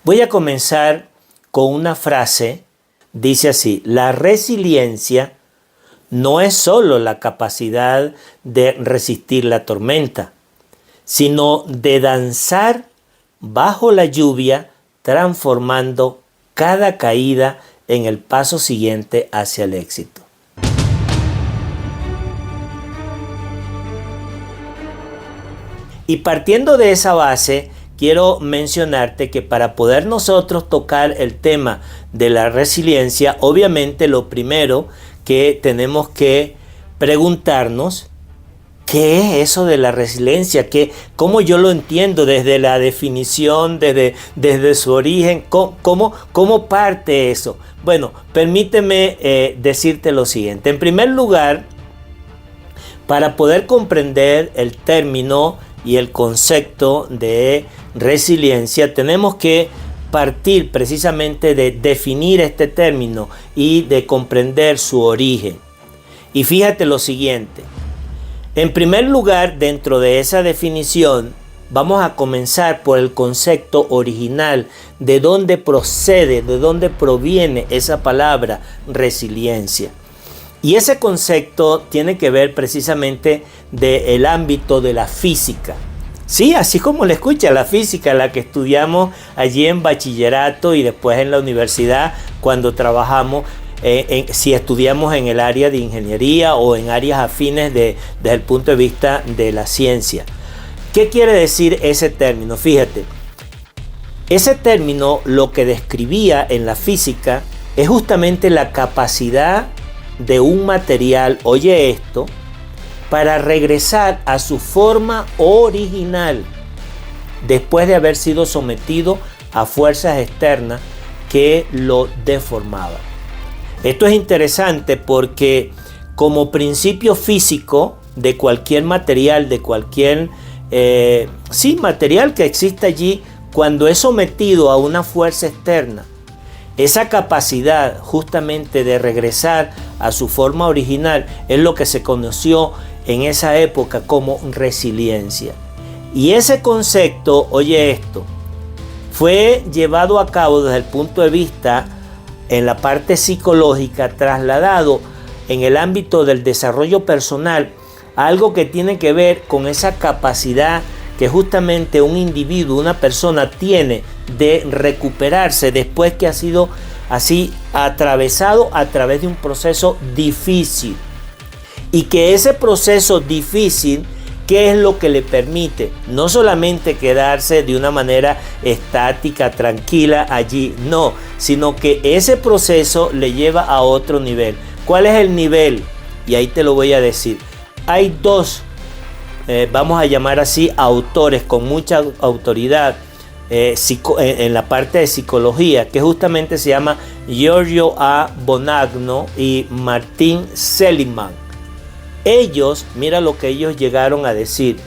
Voy a comenzar con una frase, dice así: la resiliencia no es solo la capacidad de resistir la tormenta, sino de danzar bajo la lluvia, transformando cada caída en el paso siguiente hacia el éxito. Y partiendo de esa base, quiero mencionarte que para poder nosotros tocar el tema de la resiliencia, obviamente lo primero que tenemos que preguntarnos, ¿qué es eso de la resiliencia? ¿Cómo yo lo entiendo desde la definición, desde su origen? ¿Cómo parte eso? Bueno, permíteme decirte lo siguiente. En primer lugar, para poder comprender el término y el concepto de resiliencia, tenemos que partir precisamente de definir este término y de comprender su origen. Y fíjate lo siguiente. En primer lugar, dentro de esa definición, vamos a comenzar por el concepto original, de dónde procede, de dónde proviene esa palabra resiliencia. Y ese concepto tiene que ver precisamente del ámbito de la física. Sí, así como le escucha, la física, la que estudiamos allí en bachillerato y después en la universidad cuando trabajamos, si estudiamos en el área de ingeniería o en áreas afines desde el punto de vista de la ciencia. ¿Qué quiere decir ese término? Fíjate, ese término lo que describía en la física es justamente la capacidad de un material, oye esto, para regresar a su forma original después de haber sido sometido a fuerzas externas que lo deformaban. Esto es interesante porque como principio físico de cualquier material, de cualquier material que exista allí, cuando es sometido a una fuerza externa, esa capacidad justamente de regresar a su forma original es lo que se conoció en esa época como resiliencia. Y ese concepto, oye esto, fue llevado a cabo desde el punto de vista en la parte psicológica, trasladado en el ámbito del desarrollo personal, algo que tiene que ver con esa capacidad que justamente un individuo, una persona tiene de recuperarse después que ha sido así atravesado a través de un proceso difícil. Y que ese proceso difícil, ¿qué es lo que le permite? No solamente quedarse de una manera estática, tranquila allí, no, sino que ese proceso le lleva a otro nivel. ¿Cuál es el nivel? Y ahí te lo voy a decir. Hay dos, vamos a llamar así, autores con mucha autoridad en la parte de psicología, que justamente se llama Giorgio A. Bonanno y Martin Seligman. Ellos, mira lo que ellos llegaron a decir.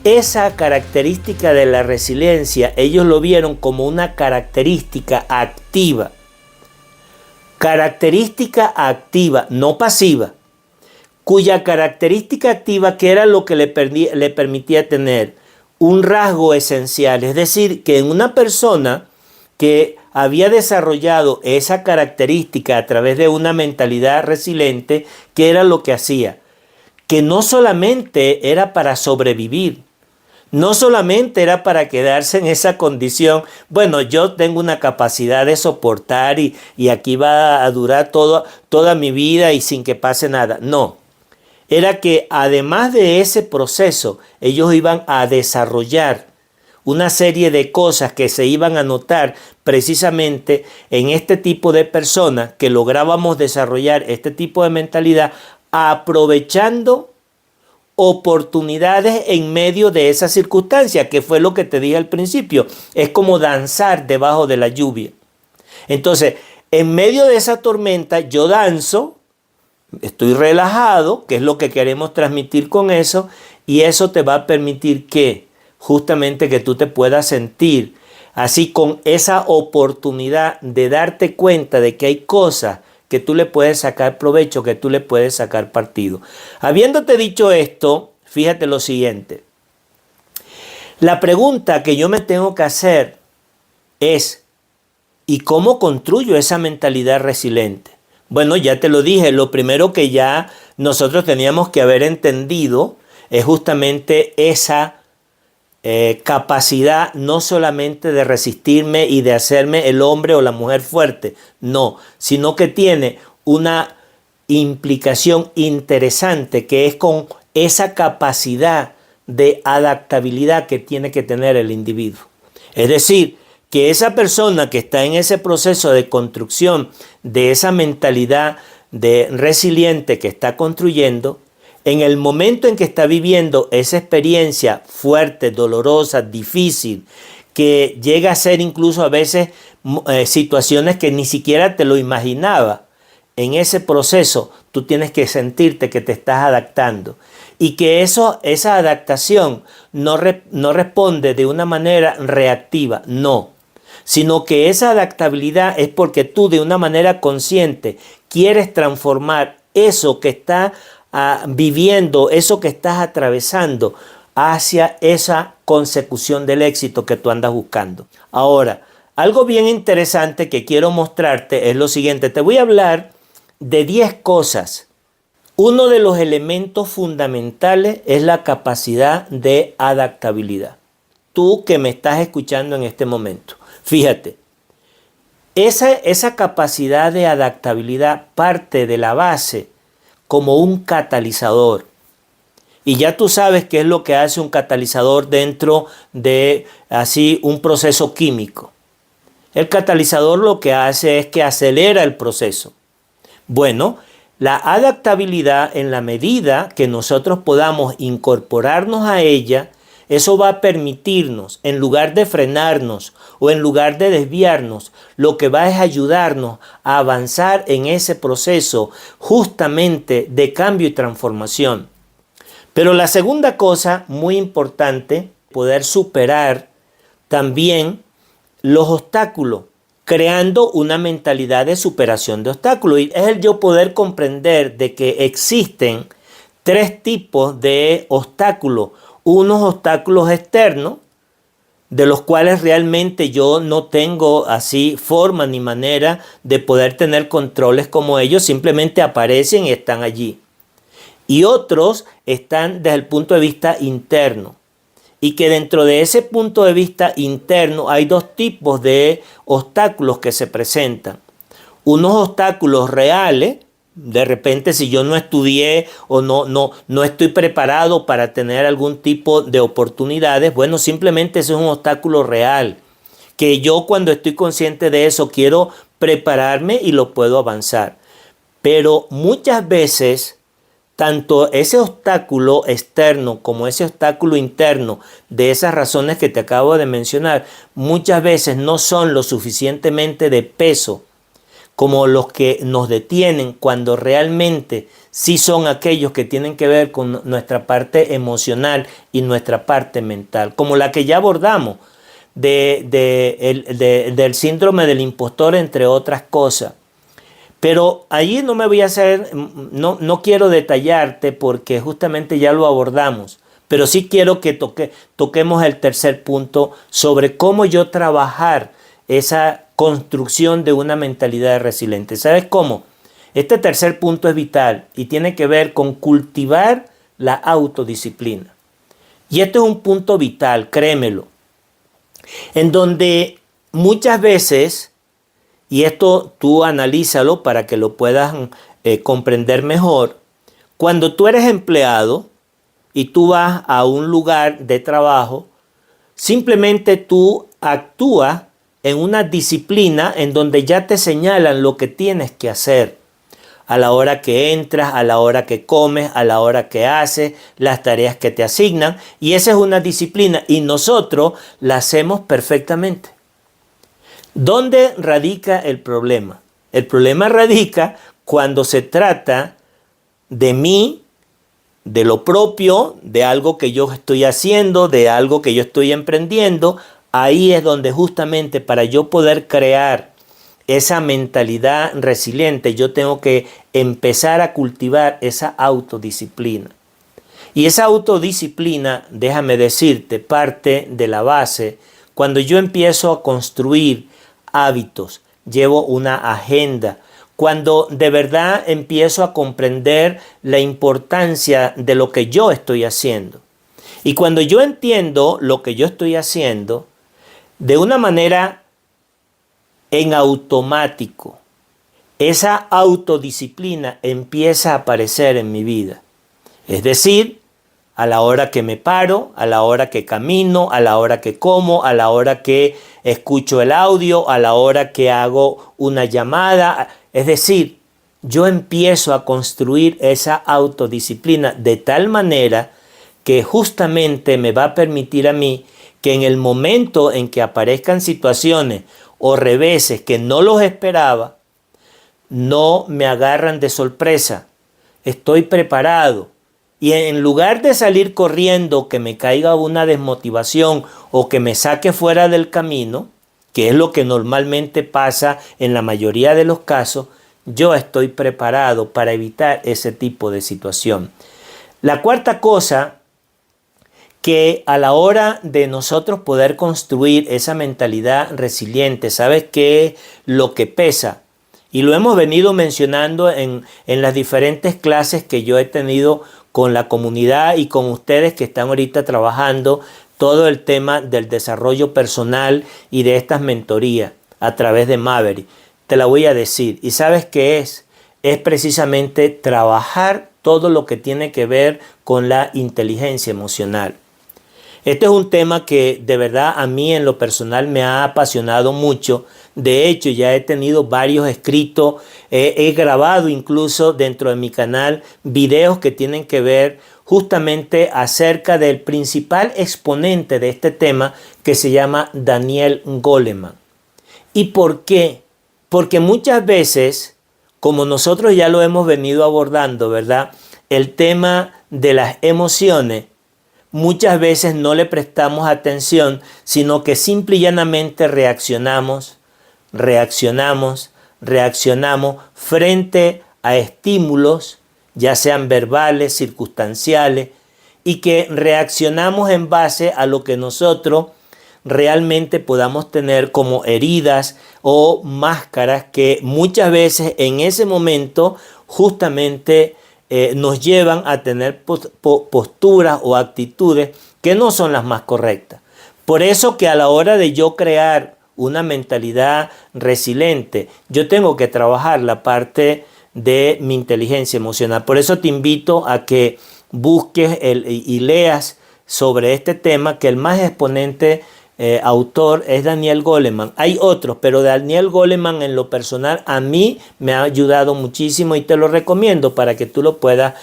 Esa característica de la resiliencia, ellos lo vieron como una característica activa. Característica activa, no pasiva. Cuya característica activa, que era lo que le permitía tener un rasgo esencial. Es decir, que en una persona que había desarrollado esa característica a través de una mentalidad resiliente, ¿qué era lo que hacía? Que no solamente era para sobrevivir, no solamente era para quedarse en esa condición, bueno, yo tengo una capacidad de soportar y aquí va a durar toda mi vida y sin que pase nada. No, era que además de ese proceso, ellos iban a desarrollar una serie de cosas que se iban a notar precisamente en este tipo de personas que lográbamos desarrollar este tipo de mentalidad, aprovechando oportunidades en medio de esa circunstancia, que fue lo que te dije al principio. Es como danzar debajo de la lluvia. Entonces, en medio de esa tormenta, yo danzo, estoy relajado, que es lo que queremos transmitir con eso, y eso te va a permitir que justamente que tú te puedas sentir así con esa oportunidad de darte cuenta de que hay cosas que tú le puedes sacar provecho, que tú le puedes sacar partido. Habiéndote dicho esto, fíjate lo siguiente. La pregunta que yo me tengo que hacer es, ¿y cómo construyo esa mentalidad resiliente? Bueno, ya te lo dije, lo primero que ya nosotros teníamos que haber entendido es justamente esa capacidad no solamente de resistirme y de hacerme el hombre o la mujer fuerte, no, sino que tiene una implicación interesante que es con esa capacidad de adaptabilidad que tiene que tener el individuo. Es decir, que esa persona que está en ese proceso de construcción de esa mentalidad de resiliente que está construyendo, en el momento en que está viviendo esa experiencia fuerte, dolorosa, difícil, que llega a ser incluso a veces situaciones que ni siquiera te lo imaginaba, en ese proceso tú tienes que sentirte que te estás adaptando y que esa adaptación no responde de una manera reactiva, no, sino que esa adaptabilidad es porque tú de una manera consciente quieres transformar eso que estás viviendo, eso que estás atravesando hacia esa consecución del éxito que tú andas buscando. Ahora, algo bien interesante que quiero mostrarte es lo siguiente. Te voy a hablar de 10 cosas. Uno de los elementos fundamentales es la capacidad de adaptabilidad. Tú que me estás escuchando en este momento, fíjate, esa capacidad de adaptabilidad parte de la base como un catalizador. Y ya tú sabes qué es lo que hace un catalizador dentro de así un proceso químico. El catalizador lo que hace es que acelera el proceso. Bueno, la adaptabilidad, en la medida que nosotros podamos incorporarnos a ella, eso va a permitirnos, en lugar de frenarnos o en lugar de desviarnos, lo que va es ayudarnos a avanzar en ese proceso justamente de cambio y transformación. Pero la segunda cosa muy importante, poder superar también los obstáculos, creando una mentalidad de superación de obstáculos. Y es el yo poder comprender de que existen 3 tipos de obstáculos. Unos obstáculos externos, de los cuales realmente yo no tengo así forma ni manera de poder tener controles como ellos, simplemente aparecen y están allí. Y otros están desde el punto de vista interno. Y que dentro de ese punto de vista interno hay 2 tipos de obstáculos que se presentan. Unos obstáculos reales, de repente si yo no estudié o no estoy preparado para tener algún tipo de oportunidades, bueno, simplemente ese es un obstáculo real. Que yo cuando estoy consciente de eso quiero prepararme y lo puedo avanzar. Pero muchas veces tanto ese obstáculo externo como ese obstáculo interno de esas razones que te acabo de mencionar, muchas veces no son lo suficientemente de peso como los que nos detienen cuando realmente sí son aquellos que tienen que ver con nuestra parte emocional y nuestra parte mental, como la que ya abordamos del síndrome del impostor, entre otras cosas. Pero allí no me voy a hacer, no quiero detallarte porque justamente ya lo abordamos, pero sí quiero que toquemos el tercer punto sobre cómo yo trabajar esa construcción de una mentalidad resiliente. ¿Sabes cómo? Este tercer punto es vital y tiene que ver con cultivar la autodisciplina. Y este es un punto vital, créemelo, en donde muchas veces, y esto tú analízalo para que lo puedas comprender mejor. Cuando tú eres empleado y tú vas a un lugar de trabajo, simplemente tú actúas en una disciplina en donde ya te señalan lo que tienes que hacer. A la hora que entras, a la hora que comes, a la hora que haces, las tareas que te asignan. Y esa es una disciplina y nosotros la hacemos perfectamente. ¿Dónde radica el problema? El problema radica cuando se trata de mí, de lo propio, de algo que yo estoy haciendo, de algo que yo estoy emprendiendo. Ahí es donde justamente para yo poder crear esa mentalidad resiliente, yo tengo que empezar a cultivar esa autodisciplina. Y esa autodisciplina, déjame decirte, parte de la base cuando yo empiezo a construir hábitos, llevo una agenda, cuando de verdad empiezo a comprender la importancia de lo que yo estoy haciendo. Y cuando yo entiendo lo que yo estoy haciendo, de una manera en automático, esa autodisciplina empieza a aparecer en mi vida. Es decir, a la hora que me paro, a la hora que camino, a la hora que como, a la hora que escucho el audio, a la hora que hago una llamada. Es decir, yo empiezo a construir esa autodisciplina de tal manera que justamente me va a permitir a mí que en el momento en que aparezcan situaciones o reveses que no los esperaba, no me agarran de sorpresa. Estoy preparado. Y en lugar de salir corriendo, que me caiga una desmotivación o que me saque fuera del camino, que es lo que normalmente pasa en la mayoría de los casos, yo estoy preparado para evitar ese tipo de situación. La cuarta cosa, que a la hora de nosotros poder construir esa mentalidad resiliente, ¿sabes qué es lo que pesa? Y lo hemos venido mencionando en las diferentes clases que yo he tenido con la comunidad y con ustedes que están ahorita trabajando todo el tema del desarrollo personal y de estas mentorías a través de Maverick. Te la voy a decir. ¿Y sabes qué es? Es precisamente trabajar todo lo que tiene que ver con la inteligencia emocional. Este es un tema que de verdad a mí en lo personal me ha apasionado mucho. De hecho, ya he tenido varios escritos, he grabado incluso dentro de mi canal videos que tienen que ver justamente acerca del principal exponente de este tema que se llama Daniel Goleman. ¿Y por qué? Porque muchas veces, como nosotros ya lo hemos venido abordando, ¿verdad? El tema de las emociones, muchas veces no le prestamos atención, sino que simple y llanamente reaccionamos frente a estímulos, ya sean verbales, circunstanciales, y que reaccionamos en base a lo que nosotros realmente podamos tener como heridas o máscaras que muchas veces en ese momento justamente nos llevan a tener posturas o actitudes que no son las más correctas. Por eso que a la hora de yo crear una mentalidad resiliente, yo tengo que trabajar la parte de mi inteligencia emocional. Por eso te invito a que busques y leas sobre este tema, que el más exponente autor es Daniel Goleman. Hay otros, pero Daniel Goleman en lo personal a mí me ha ayudado muchísimo y te lo recomiendo para que tú lo puedas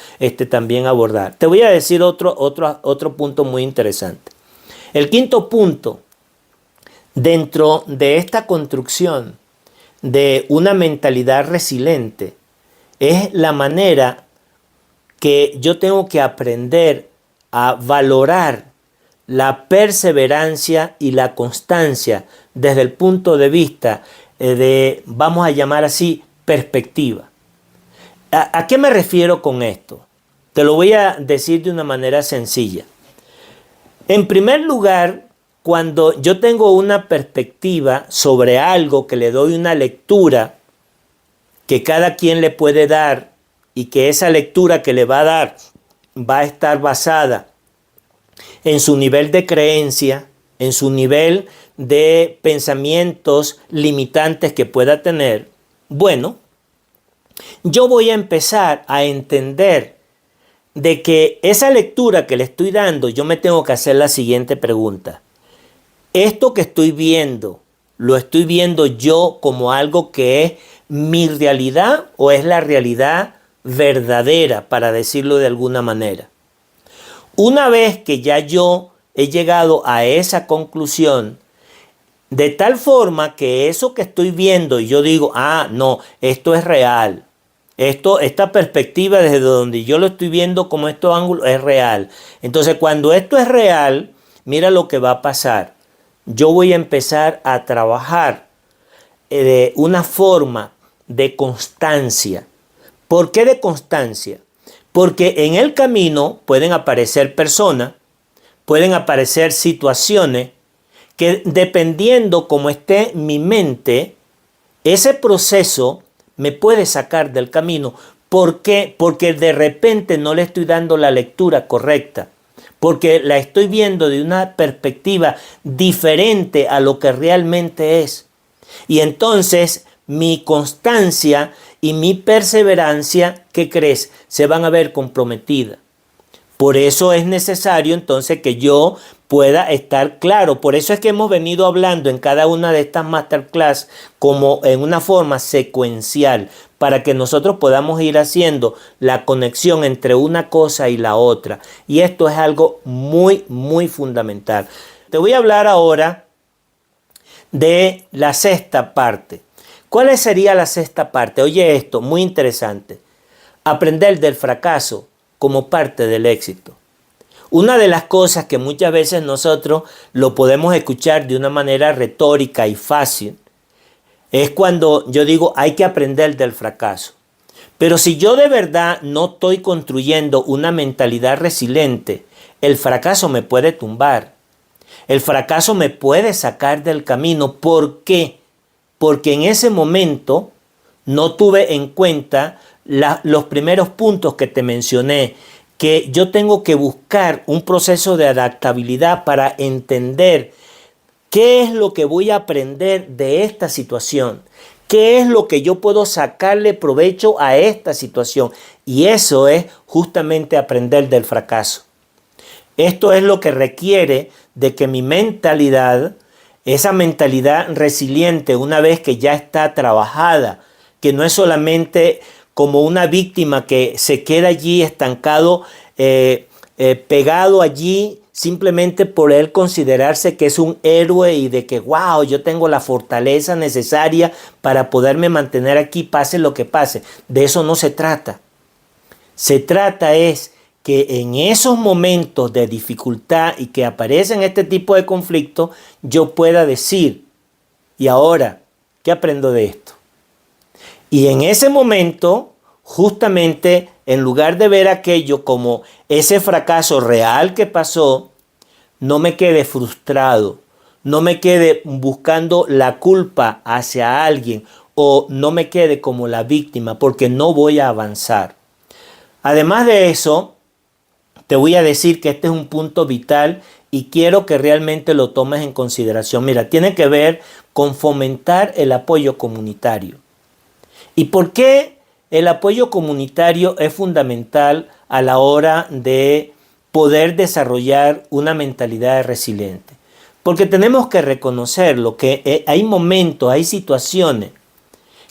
también abordar. Te voy a decir otro punto muy interesante. El quinto punto, dentro de esta construcción de una mentalidad resiliente, es la manera que yo tengo que aprender a valorar la perseverancia y la constancia desde el punto de vista de, vamos a llamar así, perspectiva. ¿A qué me refiero con esto? Te lo voy a decir de una manera sencilla. En primer lugar, cuando yo tengo una perspectiva sobre algo, que le doy una lectura que cada quien le puede dar y que esa lectura que le va a dar va a estar basada en su nivel de creencia, en su nivel de pensamientos limitantes que pueda tener, bueno, yo voy a empezar a entender de que esa lectura que le estoy dando, yo me tengo que hacer la siguiente pregunta. ¿Esto que estoy viendo, lo estoy viendo yo como algo que es mi realidad o es la realidad verdadera, para decirlo de alguna manera? Una vez que ya yo he llegado a esa conclusión, de tal forma que eso que estoy viendo y yo digo, no, esto es real. Esta perspectiva desde donde yo lo estoy viendo como estos ángulos es real. Entonces, cuando esto es real, mira lo que va a pasar. Yo voy a empezar a trabajar de una forma de constancia. ¿Por qué de constancia? Porque en el camino pueden aparecer personas, pueden aparecer situaciones que dependiendo cómo esté mi mente, ese proceso me puede sacar del camino. ¿Por qué? Porque de repente no le estoy dando la lectura correcta, porque la estoy viendo de una perspectiva diferente a lo que realmente es. Y entonces mi constancia y mi perseverancia, ¿qué crees? Se van a ver comprometidas. Por eso es necesario entonces que yo pueda estar claro. Por eso es que hemos venido hablando en cada una de estas masterclass como en una forma secuencial, para que nosotros podamos ir haciendo la conexión entre una cosa y la otra. Y esto es algo muy, muy fundamental. Te voy a hablar ahora de la sexta parte. ¿Cuál sería la sexta parte? Oye esto, muy interesante. Aprender del fracaso como parte del éxito. Una de las cosas que muchas veces nosotros lo podemos escuchar de una manera retórica y fácil es cuando yo digo hay que aprender del fracaso. Pero si yo de verdad no estoy construyendo una mentalidad resiliente, el fracaso me puede tumbar. El fracaso me puede sacar del camino. ¿Por qué? Porque en ese momento no tuve en cuenta los primeros puntos que te mencioné, que yo tengo que buscar un proceso de adaptabilidad para entender qué es lo que voy a aprender de esta situación, qué es lo que yo puedo sacarle provecho a esta situación. Y eso es justamente aprender del fracaso. Esto es lo que requiere de que mi mentalidad, esa mentalidad resiliente, una vez que ya está trabajada, que no es solamente como una víctima que se queda allí estancado, pegado allí simplemente por él considerarse que es un héroe y de que, wow, yo tengo la fortaleza necesaria para poderme mantener aquí, pase lo que pase. De eso no se trata. Se trata es que en esos momentos de dificultad y que aparecen este tipo de conflictos, yo pueda decir, ¿y ahora qué aprendo de esto? Y en ese momento, justamente, en lugar de ver aquello como ese fracaso real que pasó, no me quede frustrado, no me quede buscando la culpa hacia alguien o no me quede como la víctima, porque no voy a avanzar. Además de eso, te voy a decir que este es un punto vital y quiero que realmente lo tomes en consideración. Mira, tiene que ver con fomentar el apoyo comunitario. ¿Y por qué el apoyo comunitario es fundamental a la hora de poder desarrollar una mentalidad resiliente? Porque tenemos que reconocerlo, que hay momentos, hay situaciones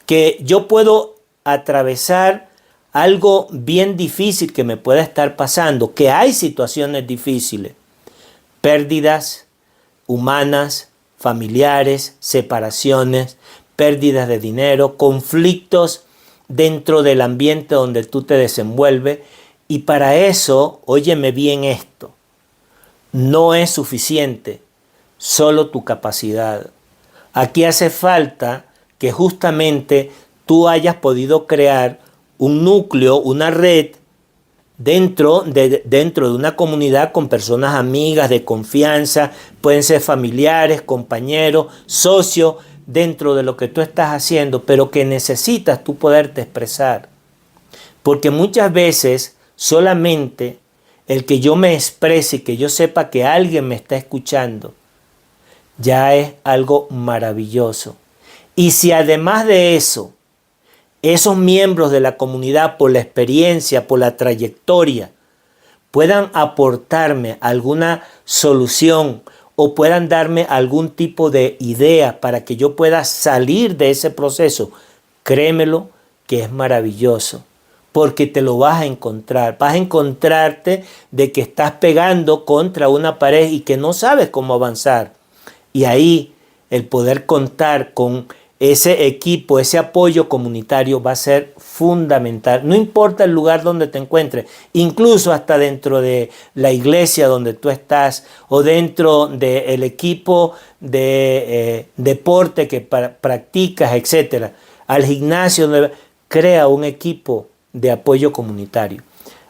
que yo puedo atravesar algo bien difícil que me pueda estar pasando, que hay situaciones difíciles, pérdidas humanas, familiares, separaciones, pérdidas de dinero, conflictos dentro del ambiente donde tú te desenvuelves. Y para eso, óyeme bien esto, no es suficiente solo tu capacidad. Aquí hace falta que justamente tú hayas podido crear un núcleo, una red dentro de una comunidad con personas amigas de confianza, pueden ser familiares, compañeros, socios, dentro de lo que tú estás haciendo, pero que necesitas tú poderte expresar. Porque muchas veces solamente el que yo me exprese y que yo sepa que alguien me está escuchando, ya es algo maravilloso. Y si además de eso, esos miembros de la comunidad, por la experiencia, por la trayectoria, puedan aportarme alguna solución o puedan darme algún tipo de idea para que yo pueda salir de ese proceso, créemelo que es maravilloso, porque te lo vas a encontrar. Vas a encontrarte de que estás pegando contra una pared y que no sabes cómo avanzar. Y ahí el poder contar con ese equipo, ese apoyo comunitario va a ser fundamental. No importa el lugar donde te encuentres, incluso hasta dentro de la iglesia donde tú estás o dentro del equipo de deporte que practicas, etc. Al gimnasio, crea un equipo de apoyo comunitario.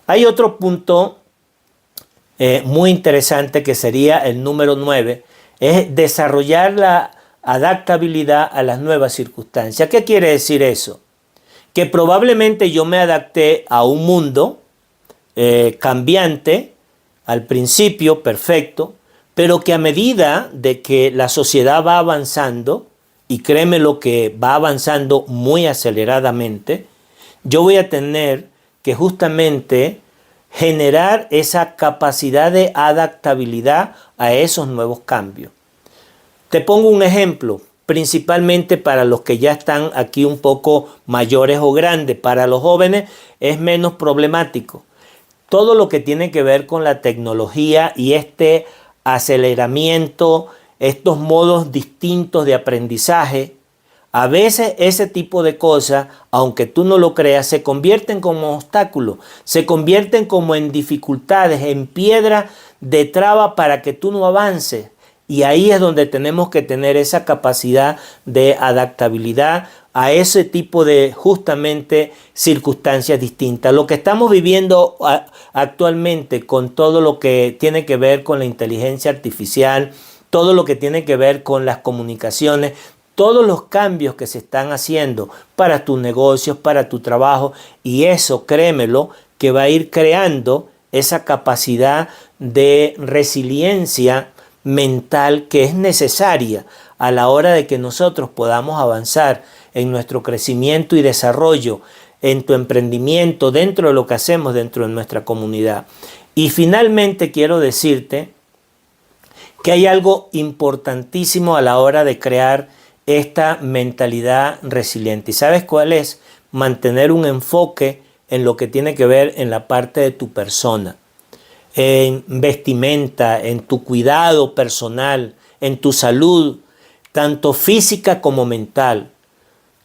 Hay otro punto muy interesante que sería el número 9, es desarrollar la adaptabilidad a las nuevas circunstancias. ¿Qué quiere decir eso? Que probablemente yo me adapté a un mundo cambiante, al principio perfecto, pero que a medida de que la sociedad va avanzando, y créeme lo que va avanzando muy aceleradamente, yo voy a tener que justamente generar esa capacidad de adaptabilidad a esos nuevos cambios. Te pongo un ejemplo, principalmente para los que ya están aquí un poco mayores o grandes. Para los jóvenes es menos problemático. Todo lo que tiene que ver con la tecnología y este aceleramiento, estos modos distintos de aprendizaje, a veces ese tipo de cosas, aunque tú no lo creas, se convierten como obstáculos, se convierten como en dificultades, en piedra de traba para que tú no avances. Y ahí es donde tenemos que tener esa capacidad de adaptabilidad a ese tipo de justamente circunstancias distintas. Lo que estamos viviendo actualmente con todo lo que tiene que ver con la inteligencia artificial, todo lo que tiene que ver con las comunicaciones, todos los cambios que se están haciendo para tus negocios, para tu trabajo, y eso, créemelo, que va a ir creando esa capacidad de resiliencia mental que es necesaria a la hora de que nosotros podamos avanzar en nuestro crecimiento y desarrollo, en tu emprendimiento, dentro de lo que hacemos dentro de nuestra comunidad. Y finalmente quiero decirte que hay algo importantísimo a la hora de crear esta mentalidad resiliente. ¿Y sabes cuál es? Mantener un enfoque en lo que tiene que ver en la parte de tu persona, en vestimenta, en tu cuidado personal, en tu salud, tanto física como mental.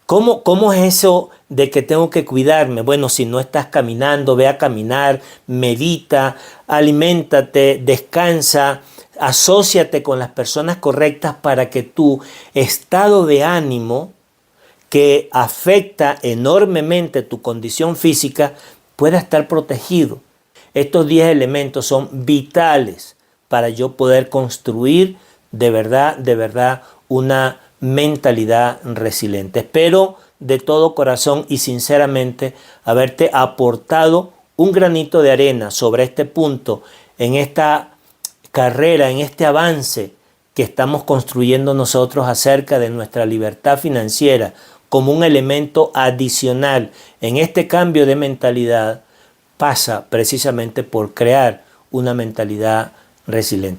¿Cómo es eso de que tengo que cuidarme? Bueno, si no estás caminando, ve a caminar, medita, aliméntate, descansa, asóciate con las personas correctas para que tu estado de ánimo, que afecta enormemente tu condición física, pueda estar protegido. Estos 10 elementos son vitales para yo poder construir de verdad, una mentalidad resiliente. Espero de todo corazón y sinceramente haberte aportado un granito de arena sobre este punto, en esta carrera, en este avance que estamos construyendo nosotros acerca de nuestra libertad financiera como un elemento adicional en este cambio de mentalidad. Pasa precisamente por crear una mentalidad resiliente.